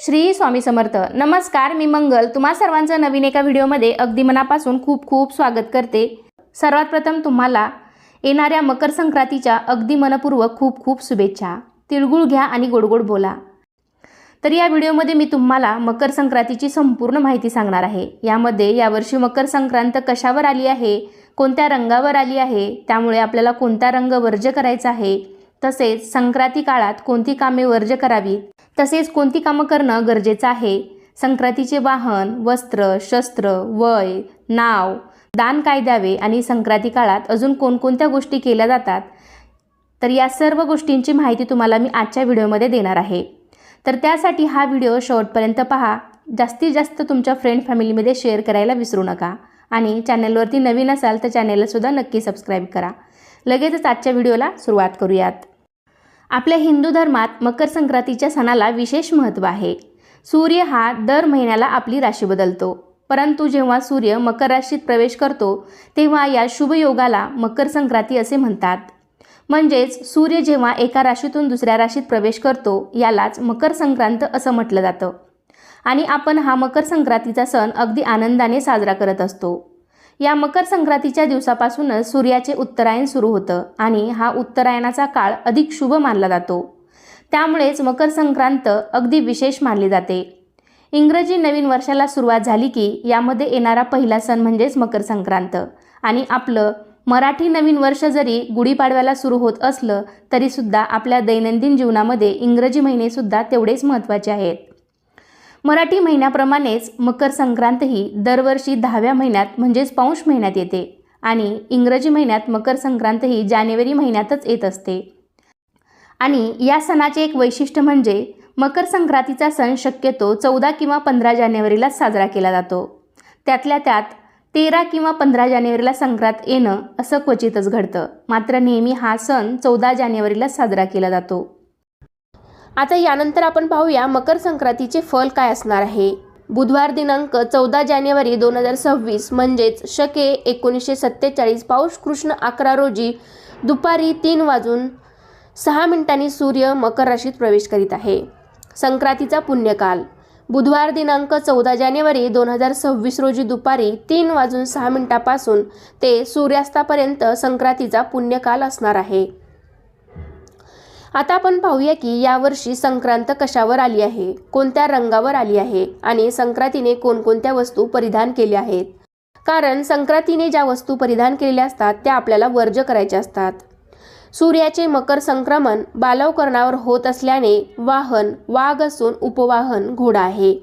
श्री स्वामी समर्थ. नमस्कार, मी मंगल तुम्हा सर्वांचं नवीन एका व्हिडिओमध्ये अगदी मनापासून खूप खूप स्वागत करते. सर्वात प्रथम तुम्हाला येणाऱ्या मकर संक्रांतीच्या अगदी मनपूर्वक खूप खूप शुभेच्छा. तिळगुळ घ्या आणि गोडगोड बोला. तर या व्हिडिओमध्ये मी तुम्हाला मकर संक्रांतीची संपूर्ण माहिती सांगणार आहे. यामध्ये यावर्षी मकर संक्रांत कशावर आली आहे, कोणत्या रंगावर आली आहे, त्यामुळे आपल्याला कोणता रंग वर्ज्य करायचा आहे, तसेच संक्रांती काळात कोणती कामे वर्ज्य करावीत, तसेच कोणती कामं करणं गरजेचं आहे, संक्रांतीचे वाहन, वस्त्र, शस्त्र, वय, नाव, दान काय द्यावे आणि संक्रांती काळात अजून कोणकोणत्या गोष्टी केल्या जातात, तर या सर्व गोष्टींची माहिती तुम्हाला मी आजच्या व्हिडिओमध्ये देणार आहे. तर त्यासाठी हा व्हिडिओ शेवटपर्यंत पहा. जास्तीत जास्त तुमच्या फ्रेंड फॅमिलीमध्ये शेअर करायला विसरू नका आणि चॅनलवरती नवीन असाल तर चॅनललासुद्धा नक्की सबस्क्राईब करा. लगेचच आजच्या व्हिडिओला सुरुवात करूयात. आपल्या हिंदू धर्मात मकर संक्रांतीच्या सणाला विशेष महत्त्व आहे. सूर्य हा दर महिन्याला आपली राशी बदलतो, परंतु जेव्हा सूर्य मकर राशीत प्रवेश करतो तेव्हा या शुभ योगाला मकर संक्रांती असे म्हणतात. म्हणजेच सूर्य जेव्हा एका राशीतून दुसऱ्या राशीत प्रवेश करतो यालाच मकर संक्रांत असं म्हटलं जातं. आणि आपण हा मकर संक्रांतीचा सण अगदी आनंदाने साजरा करत असतो. या मकर संक्रांतीच्या दिवसापासूनच सूर्याचे उत्तरायण सुरू होतं आणि हा उत्तरायणाचा काळ अधिक शुभ मानला जातो. त्यामुळेच मकर संक्रांत अगदी विशेष मानली जाते. इंग्रजी नवीन वर्षाला सुरुवात झाली की यामध्ये येणारा पहिला सण म्हणजेच मकर संक्रांत. आणि आपलं मराठी नवीन वर्ष जरी गुढीपाडव्याला सुरू होत असलं तरीसुद्धा आपल्या दैनंदिन जीवनामध्ये इंग्रजी महिनेसुद्धा तेवढेच महत्त्वाचे आहेत. मराठी महिन्याप्रमाणेच मकर संक्रांत ही दरवर्षी 10व्या महिन्यात म्हणजेच पौष महिन्यात येते आणि इंग्रजी महिन्यात मकर संक्रांत ही जानेवारी महिन्यातच येत असते. आणि या सणाचे एक वैशिष्ट्य म्हणजे मकर संक्रांतीचा सण शक्यतो 14 किंवा 15 जानेवारीला साजरा केला जातो. त्यातल्या त्यात 13 किंवा 15 जानेवारीला संक्रांत येणं असं क्वचितच घडतं. मात्र नेहमी हा सण 14 जानेवारीला साजरा केला जातो. आता यानंतर आपण पाहूया मकर संक्रांतीचे फल काय असणार आहे. बुधवार दिनांक 14 जानेवारी 2026 म्हणजेच शके 1947 पौष कृष्ण 11 रोजी दुपारी 3:06 सूर्य मकर राशीत प्रवेश करीत आहे. संक्रांतीचा पुण्यकाल बुधवार दिनांक 14 जानेवारी 2026 रोजी दुपारी 3:06 पासून ते सूर्यास्तापर्यंत संक्रांतीचा पुण्यकाल असणार आहे. आता आपण पाहूया की यावर्षी संक्रांत कशावर आली आहे, कोणत्या रंगावर आली आहे आणि संक्रांतीने कोणकोणत्या वस्तू परिधान केल्या आहेत. कारण संक्रांतीने ज्या वस्तू परिधान केलेल्या असतात त्या आपल्याला वर्ज्य करायच्या असतात. सूर्याचे मकर संक्रमण बालवकरणावर होत असल्याने वाहन वाघ असून उपवाहन घोडा आहे.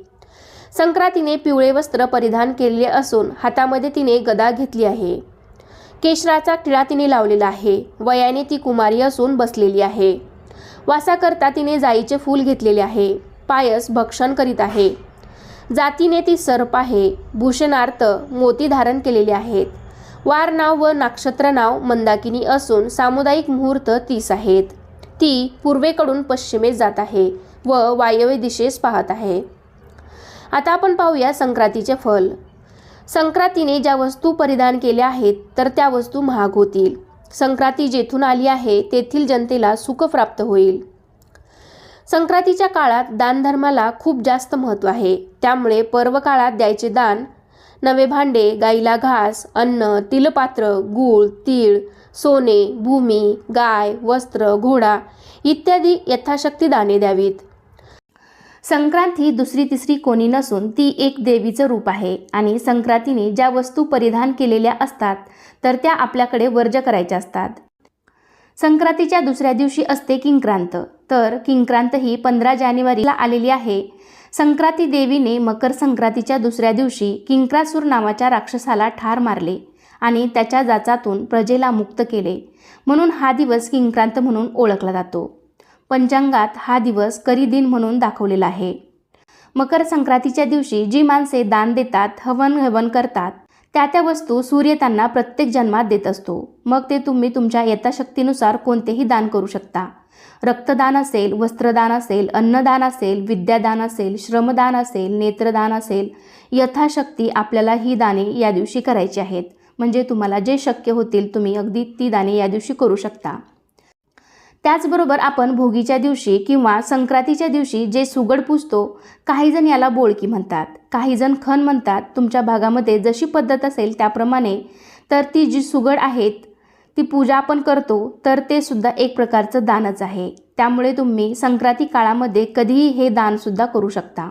संक्रांतीने पिवळे वस्त्र परिधान केलेले असून हातामध्ये तिने गदा घेतली आहे. केशराचा टिळा तिने लावलेला आहे. वयाने ती कुमारी असून बसलेली आहे. वासाकरता तिने जाईचे फूल घेतलेले आहे. पायस भक्षण करीत आहे. जातीने ती सर्प आहे. भूषणार्थ मोती धारण केलेले आहेत. वार नाव व नक्षत्र नाव मंदाकिनी असून सामुदायिक मुहूर्त 30 आहेत. ती पूर्वेकडून पश्चिमेस जात आहे व वायव्य दिशेस पाहत आहे. आता आपण पाहूया संक्रांतीचे फल. संक्रांतीने ज्या वस्तू परिधान केल्या आहेत तर त्या वस्तू महाग होतील. संक्रांती जेथून आली आहे तेथील जनतेला सुख प्राप्त होईल. संक्रांतीच्या काळात दानधर्माला खूप जास्त महत्त्व आहे. त्यामुळे पर्व काळात द्यायचे दान नवे भांडे, गाईला घास, अन्न, तिलपात्र, गूळ, तीळ, सोने, भूमी, गाय, वस्त्र, घोडा इत्यादी यथाशक्ती दाने द्यावीत. संक्रांत ही दुसरी तिसरी कोणी नसून ती एक देवीचं रूप आहे आणि संक्रांतीने ज्या वस्तू परिधान केलेल्या असतात तर त्या आपल्याकडे वर्ज्य करायच्या असतात. संक्रांतीच्या दुसऱ्या दिवशी असते किंक्रांत. तर किंक्रांत ही 15 जानेवारीला आलेली आहे. संक्रांती देवीने मकर संक्रांतीच्या दुसऱ्या दिवशी किंक्रासूर नावाच्या राक्षसाला ठार मारले आणि त्याच्या जाचातून प्रजेला मुक्त केले. म्हणून हा दिवस किंक्रांत म्हणून ओळखला जातो. पंचांगात हा दिवस करी दिन म्हणून दाखवलेला आहे. मकर संक्रांतीच्या दिवशी जी माणसे दान देतात, हवन करतात, त्या वस्तू सूर्य त्यांना प्रत्येक जन्मात देत असतो. मग ते तुम्ही तुमच्या यथाशक्तीनुसार कोणतेही दान करू शकता. रक्तदान असेल, वस्त्रदान असेल, अन्नदान असेल, विद्यादान असेल, श्रमदान असेल, नेत्रदान असेल, यथाशक्ती आपल्याला ही दाने या दिवशी करायची आहेत. म्हणजे तुम्हाला जे शक्य होतील तुम्ही अगदी ती दाने या दिवशी करू शकता. त्याचबरोबर आपण भोगीच्या दिवशी किंवा संक्रांतीच्या दिवशी जे सुगड पूजतो, काही जण याला बोळकी म्हणतात, काही जण खण म्हणतात. तुमच्या भागामध्ये जशी पद्धत असेल त्याप्रमाणे. तर ती जी सुगड आहेत ती पूजा आपण करतो, तर ते सुद्धा एक प्रकारचं दानच आहे. त्यामुळे तुम्ही संक्रांती काळामध्ये कधीही हे दानसुद्धा करू शकता.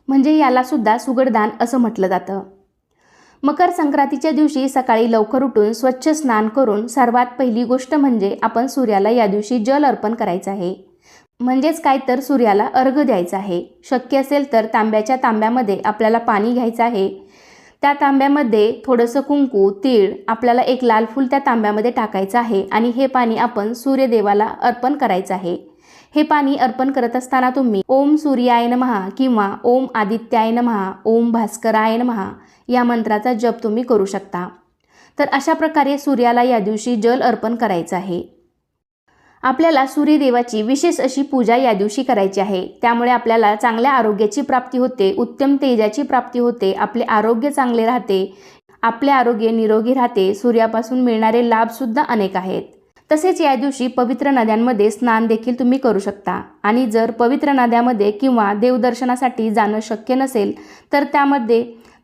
म्हणजे याला सुद्धा सुगडदान असं म्हटलं जातं. मकर संक्रांतीच्या दिवशी सकाळी लवकर उठून स्वच्छ स्नान करून सर्वात पहिली गोष्ट म्हणजे आपण सूर्याला या दिवशी जल अर्पण करायचं आहे. म्हणजेच काय तर सूर्याला अर्घ्य द्यायचं आहे. शक्य असेल तर तांब्याच्या तांब्यामध्ये आपल्याला पाणी घ्यायचं आहे. त्या तांब्यामध्ये थोडंसं कुंकू, तीळ, आपल्याला एक लाल फूल त्या तांब्यामध्ये टाकायचं आहे आणि हे पाणी आपण सूर्यदेवाला अर्पण करायचं आहे. हे पाणी अर्पण करत असताना तुम्ही ओम सूर्याय नमः किंवा ओम आदित्याय नमः, ओम भास्कराय नमः या मंत्राचा जप तुम्ही करू शकता. तर अशा प्रकारे सूर्याला या दिवशी जल अर्पण करायचं आहे. आपल्याला सूर्यदेवाची विशेष अशी पूजा या दिवशी करायची आहे. त्यामुळे आपल्याला चांगल्या आरोग्याची प्राप्ती होते, उत्तम तेजाची प्राप्ती होते, आपले आरोग्य चांगले राहते, आपले आरोग्य निरोगी राहते. सूर्यापासून मिळणारे लाभसुद्धा अनेक आहेत. तसेच या दिवशी पवित्र नद्यांमध्ये स्नान देखील तुम्ही करू शकता. आणि जर पवित्र नद्यामध्ये किंवा देवदर्शनासाठी जाणं शक्य नसेल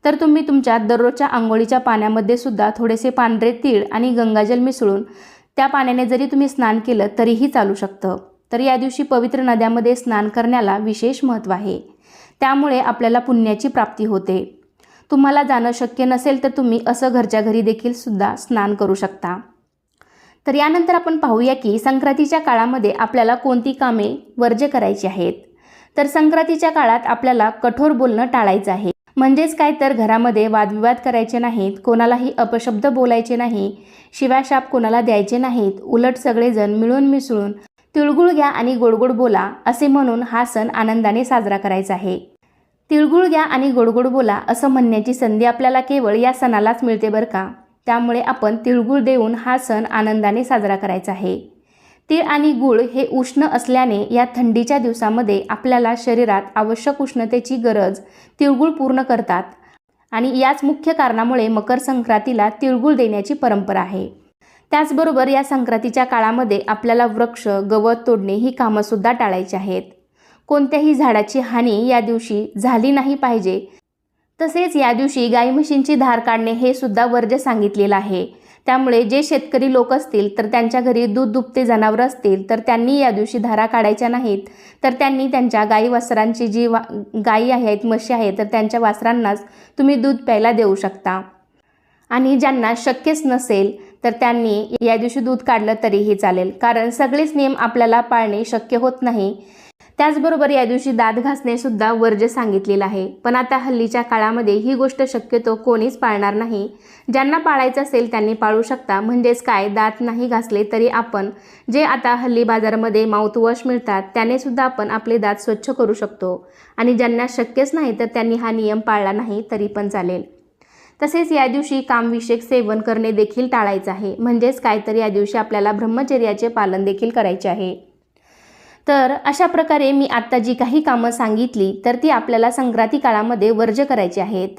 तर तुम्ही तुमच्या दररोजच्या आंघोळीच्या पाण्यामध्ये सुद्धा थोडेसे पांढरे तीळ आणि गंगाजल मिसळून त्या पाण्याने जरी तुम्ही स्नान केलं तरीही चालू शकतं. तर या दिवशी पवित्र नद्यामध्ये स्नान करण्याला विशेष महत्त्व आहे. त्यामुळे आपल्याला पुण्याची प्राप्ती होते. तुम्हाला जाणं शक्य नसेल तर तुम्ही असं घरच्या घरी देखील सुद्धा स्नान करू शकता. तर यानंतर आपण पाहूया की संक्रांतीच्या काळामध्ये आपल्याला कोणती कामे वर्ज्य करायची आहेत. तर संक्रांतीच्या काळात आपल्याला कठोर बोलणं टाळायचं आहे. म्हणजेच काय तर घरामध्ये वादविवाद करायचे नाहीत, कोणालाही अपशब्द बोलायचे नाही, शिव्याशाप कोणाला द्यायचे नाहीत. उलट सगळेजण मिळून मिसळून तिळगुळ घ्या आणि गोडगोड बोला असे म्हणून हा सण आनंदाने साजरा करायचा आहे. तिळगुळ घ्या आणि गोडगोड बोला असं म्हणण्याची संधी आपल्याला केवळ या सणालाच मिळते बरं का. त्यामुळे आपण तिळगुळ देऊन हा सण आनंदाने साजरा करायचा आहे. तीळ आणि गूळ हे उष्ण असल्याने या थंडीच्या दिवसामध्ये आपल्याला शरीरात आवश्यक उष्णतेची गरज तिळगुळ पूर्ण करतात. आणि याच मुख्य कारणामुळे मकर संक्रांतीला तिळगुळ देण्याची परंपरा आहे. त्याचबरोबर या संक्रांतीच्या काळामध्ये आपल्याला वृक्ष, गवत तोडणे ही कामंसुद्धा टाळायची आहेत. कोणत्याही झाडाची हानी या दिवशी झाली नाही पाहिजे. तसेच या दिवशी गाई म्हशींची धार काढणे हे सुद्धा वर्ज्य सांगितलेलं आहे. त्यामुळे जे शेतकरी लोक असतील तर त्यांच्या घरी दूध दुभते जनावरं असतील तर त्यांनी या दिवशी धारा काढायच्या नाहीत. तर त्यांनी त्यांच्या गाई वासरांची जी गायी आहेत, म्हशी आहेत, तर त्यांच्या वासरांनाच तुम्ही दूध प्यायला देऊ शकता. आणि ज्यांना शक्यच नसेल तर त्यांनी या दिवशी दूध काढलं तरीही चालेल, कारण सगळेच नियम आपल्याला पाळणे शक्य होत नाही. त्याचबरोबर या दिवशी दात घासणे सुद्धा वर्ज्य सांगितलेलं आहे. पण आता हल्लीच्या काळामध्ये ही गोष्ट शक्यतो कोणीच पाळणार नाही. ज्यांना पाळायचं असेल त्यांनी पाळू शकता. म्हणजेच काय, दात नाही घासले तरी आपण जे आता हल्ली बाजारामध्ये माउथवॉश मिळतात त्याने सुद्धा आपण आपले दात स्वच्छ करू शकतो. आणि ज्यांना शक्यच नाही तर त्यांनी हा नियम पाळला नाही तरी पण चालेल. तसेच या दिवशी कामविषयक सेवन करणे देखील टाळायचं आहे. म्हणजेच काय तर या दिवशी आपल्याला ब्रह्मचर्याचे पालन देखील करायचे आहे. तर अशा प्रकारे मी आत्ता जी काही कामं सांगितली तर ती आपल्याला संक्रांती काळामध्ये वर्ज्य करायची आहेत.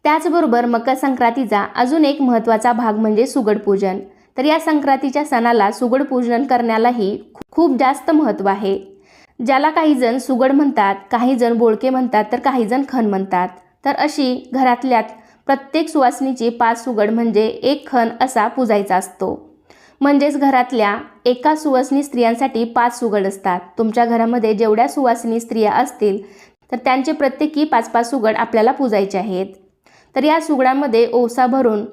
त्याचबरोबर मकर संक्रांतीचा अजून एक महत्त्वाचा भाग म्हणजे सुगड पूजन. तर या संक्रांतीच्या सणाला सुगड पूजन करण्यालाही खूप जास्त महत्त्व आहे. ज्याला काही जण सुगड म्हणतात, काही जण बोळके म्हणतात, तर काही जण खण म्हणतात. तर अशी घरातल्या प्रत्येक सुवासिनीची 5 सुगड म्हणजे 1 खण असा पूजायचा असतो. म्हणजेच घरातल्या एका सुवासिनी स्त्रियांसाठी 5 सुगड असतात. तुमच्या घरामध्ये जेवढ्या सुवासिनी स्त्रिया असतील तर त्यांचे प्रत्येकी 5-5 सुगड आपल्याला पूजायचे आहेत. तर या सुगडांमध्ये ओसा भरून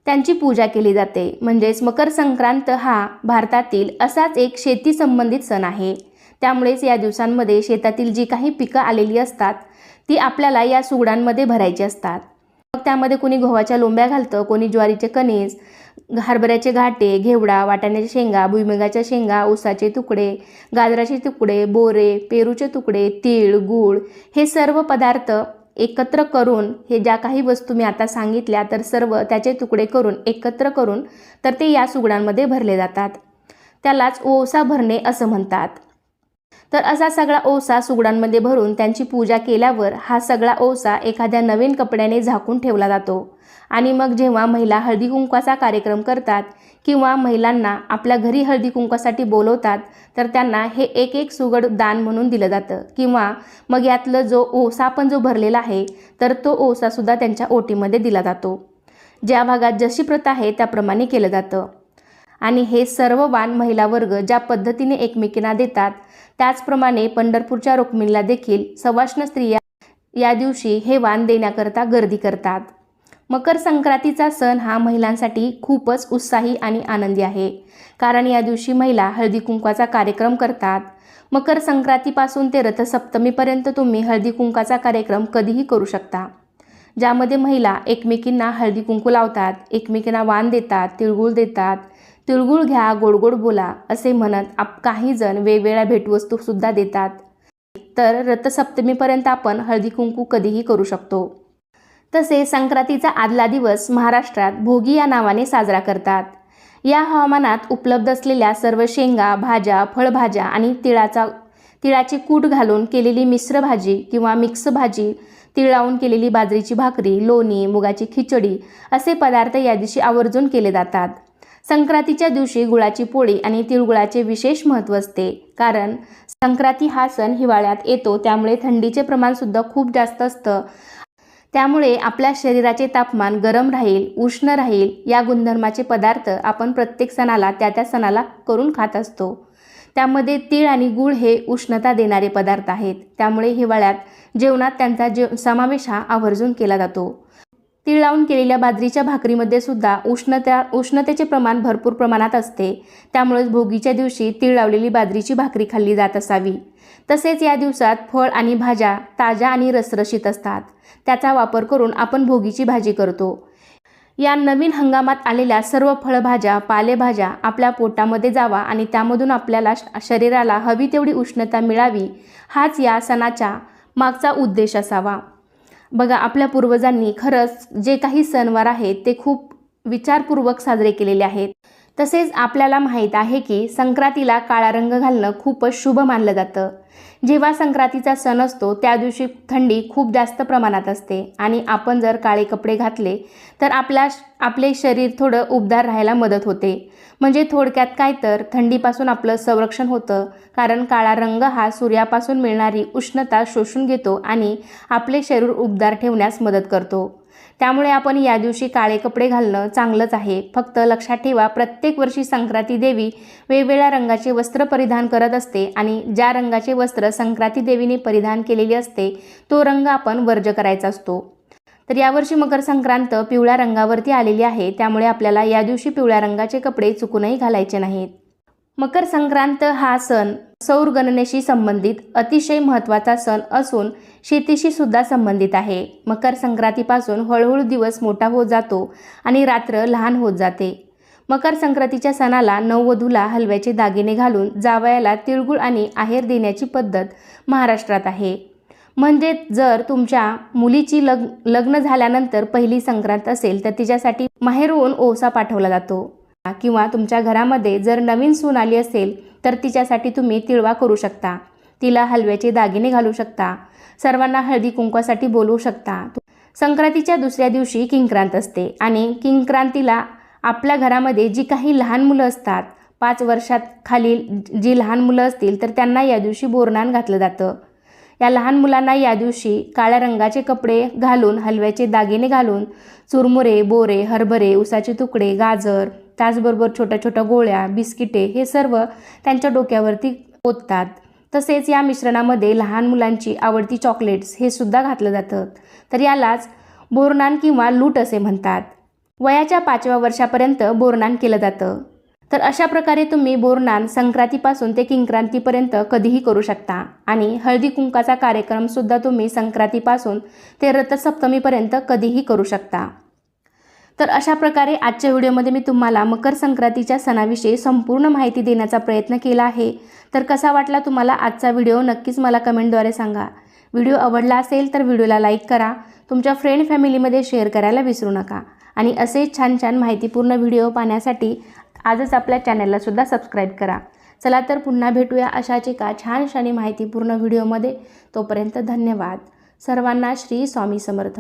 त्यांची पूजा केली जाते. म्हणजेच मकर संक्रांत हा भारतातील असाच एक शेती संबंधित सण आहे. त्यामुळेच या दिवसांमध्ये शेतातील जी काही पिकं आलेली असतात ती आपल्याला या सुगडांमध्ये भरायची असतात. मग त्यामध्ये कोणी गव्हाच्या लोंब्या घालतं, कोणी ज्वारीचे कणीस, हरभऱ्याचे घाटे, घेवडा, वाटाण्याच्या शेंगा, भुईमुगाच्या शेंगा, ऊसाचे तुकडे, गाजराचे तुकडे, बोरे, पेरूचे तुकडे, तीळ, गूळ हे सर्व पदार्थ एकत्र करून, हे ज्या काही वस्तू मी आता सांगितल्या तर सर्व त्याचे तुकडे करून एकत्र करून तर ते या सुगडांमध्ये भरले जातात. त्यालाच ओसा भरणे असं म्हणतात. तर असा सगळा ओसा सुगडांमध्ये भरून त्यांची पूजा केल्यावर हा सगळा ओसा एखाद्या नवीन कपड्याने झाकून ठेवला जातो आणि मग जेव्हा महिला हळदी कुंकवाचा कार्यक्रम करतात किंवा महिलांना आपल्या घरी हळदी कुंकवासाठी बोलवतात तर त्यांना हे एक एक सुगड दान म्हणून दिलं जातं किंवा मग यातलं जो ओसा पण जो भरलेला आहे तर तो ओसासुद्धा त्यांच्या ओटीमध्ये दिला जातो। ज्या भागात जशी प्रथा आहे त्याप्रमाणे केलं जातं आणि हे सर्व वाण महिला वर्ग ज्या पद्धतीने एकमेकींना देतात त्याचप्रमाणे पंढरपूरच्या रुक्मिणीला देखील सवाष्ण स्त्रिया या दिवशी हे वाण देण्याकरता गर्दी करतात। मकर संक्रांतीचा सण हा महिलांसाठी खूपच उत्साही आणि आनंदी आहे, कारण या दिवशी महिला हळदी कुंकवाचा कार्यक्रम करतात। मकर संक्रांतीपासून ते रथसप्तमीपर्यंत तुम्ही हळदी कुंकवाचा कार्यक्रम कधीही करू शकता, ज्यामध्ये महिला एकमेकींना हळदी कुंकू लावतात, एकमेकींना वाण देतात, तिळगुळ देतात, तिळगुळ घ्या गोड गोड बोला असे म्हणत काही जण वेगवेगळ्या भेटवस्तूसुद्धा देतात। तर रथसप्तमीपर्यंत आपण हळदी कुंकू कधीही करू शकतो। तसेच संक्रांतीचा आदला दिवस महाराष्ट्रात भोगी या नावाने साजरा करतात। या हवामानात उपलब्ध असलेल्या सर्व शेंगा, भाज्या, फळभाज्या आणि तिळाचे कूट घालून केलेली मिश्र भाजी किंवा मिक्स भाजी, तीळ लावून केलेली बाजरीची भाकरी, लोणी, मुगाची खिचडी असे पदार्थ या दिवशी आवर्जून केले जातात। संक्रांतीच्या दिवशी गुळाची पोळी आणि तिळगुळाचे विशेष महत्त्व असते, कारण संक्रांती हा सण हिवाळ्यात येतो, त्यामुळे थंडीचे प्रमाण सुद्धा खूप जास्त असतं। त्यामुळे आपल्या शरीराचे तापमान गरम राहील, उष्ण राहील या गुणधर्माचे पदार्थ आपण प्रत्येक सणाला त्या सणाला करून खात असतो। त्यामध्ये तीळ आणि गूळ हे उष्णता देणारे पदार्थ आहेत, त्यामुळे हिवाळ्यात जेवणात त्यांचा समावेश हा आवर्जून केला जातो। तीळ लावून केलेल्या बाजरीच्या भाकरीमध्ये सुद्धा उष्णतेचे प्रमाण भरपूर प्रमाणात असते, त्यामुळे भोगीच्या दिवशी तीळ लावलेली बाजरीची भाकरी खाल्ली जात असावी। तसेच या दिवसात फळ आणि भाज्या ताज्या आणि रसरशीत असतात, त्याचा वापर करून आपण भोगीची भाजी करतो। या नवीन हंगामात आलेल्या सर्व फळभाज्या, पालेभाज्या आपल्या पोटामध्ये जावा आणि त्यामधून आपल्याला शरीराला हवी तेवढी उष्णता मिळावी, हाच या सणाचा मागचा उद्देश असावा। बघा, आपल्या पूर्वजांनी खरंच जे काही सणवार आहेत ते खूप विचारपूर्वक साजरे केलेले आहेत। तसेच आपल्याला माहीत आहे की संक्रांतीला काळा रंग घालणं खूपच शुभ मानलं जातं। जेव्हा संक्रांतीचा सण असतो त्या दिवशी थंडी खूप जास्त प्रमाणात असते आणि आपण जर काळे कपडे घातले तर आपले शरीर थोडं उबदार राहायला मदत होते। म्हणजे थोडक्यात काय तर थंडीपासून आपलं संरक्षण होतं, कारण काळा रंग हा सूर्यापासून मिळणारी उष्णता शोषून घेतो आणि आपले शरीर उबदार ठेवण्यास मदत करतो। त्यामुळे आपण या दिवशी काळे कपडे घालणं चांगलंच आहे। फक्त लक्षात ठेवा, प्रत्येक वर्षी संक्रांती देवी वेगवेगळ्या रंगाचे वस्त्र परिधान करत असते आणि ज्या रंगाचे वस्त्र संक्रांती देवीने परिधान केलेले असते तो रंग आपण वर्ज करायचा असतो। तर यावर्षी मकर संक्रांत पिवळ्या रंगावरती आलेली आहे, त्यामुळे आपल्याला या दिवशी पिवळ्या रंगाचे कपडे चुकूनही घालायचे नाहीत। मकर संक्रांत हा सण सौर गणनेशी संबंधित अतिशय महत्त्वाचा सण असून शेतीशी सुद्धा संबंधित आहे। मकर संक्रांतीपासून हळूहळू दिवस मोठा होत जातो आणि रात्र लहान होत जाते। मकर संक्रांतीच्या सणाला नववधूला हलव्याचे दागिने घालून जावयाला तिळगुळ आणि आहेर देण्याची पद्धत महाराष्ट्रात आहे। म्हणजे जर तुमच्या मुलीची लग्न झाल्यानंतर पहिली संक्रांत असेल तर तिच्यासाठी माहेरहून ओसा पाठवला जातो, किंवा तुमच्या घरामध्ये जर नवीन सून आली असेल तर तिच्यासाठी तुम्ही तिळवा करू शकता, तिला हलव्याचे दागिने घालू शकता, सर्वांना हळदी कुंकवासाठी बोलवू शकता। संक्रांतीच्या दुसऱ्या दिवशी किंक्रांत असते आणि किंक्रांतीला आपल्या घरामध्ये जी काही लहान मुलं असतात, 5 वर्षात खालील जी लहान मुलं असतील तर त्यांना या दिवशी बोरनान घातलं जातं। या लहान मुलांना या दिवशी काळ्या रंगाचे कपडे घालून, हलव्याचे दागिने घालून चुरमुरे, बोरे, हरभरे, उसाचे तुकडे, गाजर, त्याचबरोबर छोट्या छोट्या गोळ्या, बिस्किटे हे सर्व त्यांच्या डोक्यावरती ओततात। तसेच या मिश्रणामध्ये लहान मुलांची आवडती चॉकलेट्स हे सुद्धा घातलं जातं। तर यालाच बोरनान किंवा लूट असे म्हणतात। वयाच्या 5व्या वर्षापर्यंत बोरनान केलं जातं। तर अशा प्रकारे तुम्ही बोरनान संक्रांतीपासून ते किंक्रांतीपर्यंत कधीही करू शकता आणि हळदी कुंकाचा कार्यक्रम सुद्धा तुम्ही संक्रांतीपासून ते रथसप्तमीपर्यंत कधीही करू शकता। तर अशा प्रकारे आजच्या व्हिडिओमध्ये मी तुम्हाला मकर संक्रांतीच्या सणाविषयी संपूर्ण माहिती देण्याचा प्रयत्न केला आहे। तर कसा वाटला तुम्हाला आजचा व्हिडिओ नक्कीच मला कमेंटद्वारे सांगा। व्हिडिओ आवडला असेल तर व्हिडिओला लाईक करा, तुमच्या फ्रेंड फॅमिलीमध्ये शेअर करायला विसरू नका आणि असे छान छान माहितीपूर्ण व्हिडिओ पाहण्यासाठी आजच आपल्या चॅनलला सुद्धा सबस्क्राईब करा। चला तर पुन्हा भेटूया अशाच एका छानशा आणि माहितीपूर्ण व्हिडिओमध्ये. तोपर्यंत धन्यवाद. सर्वांना श्री स्वामी समर्थ.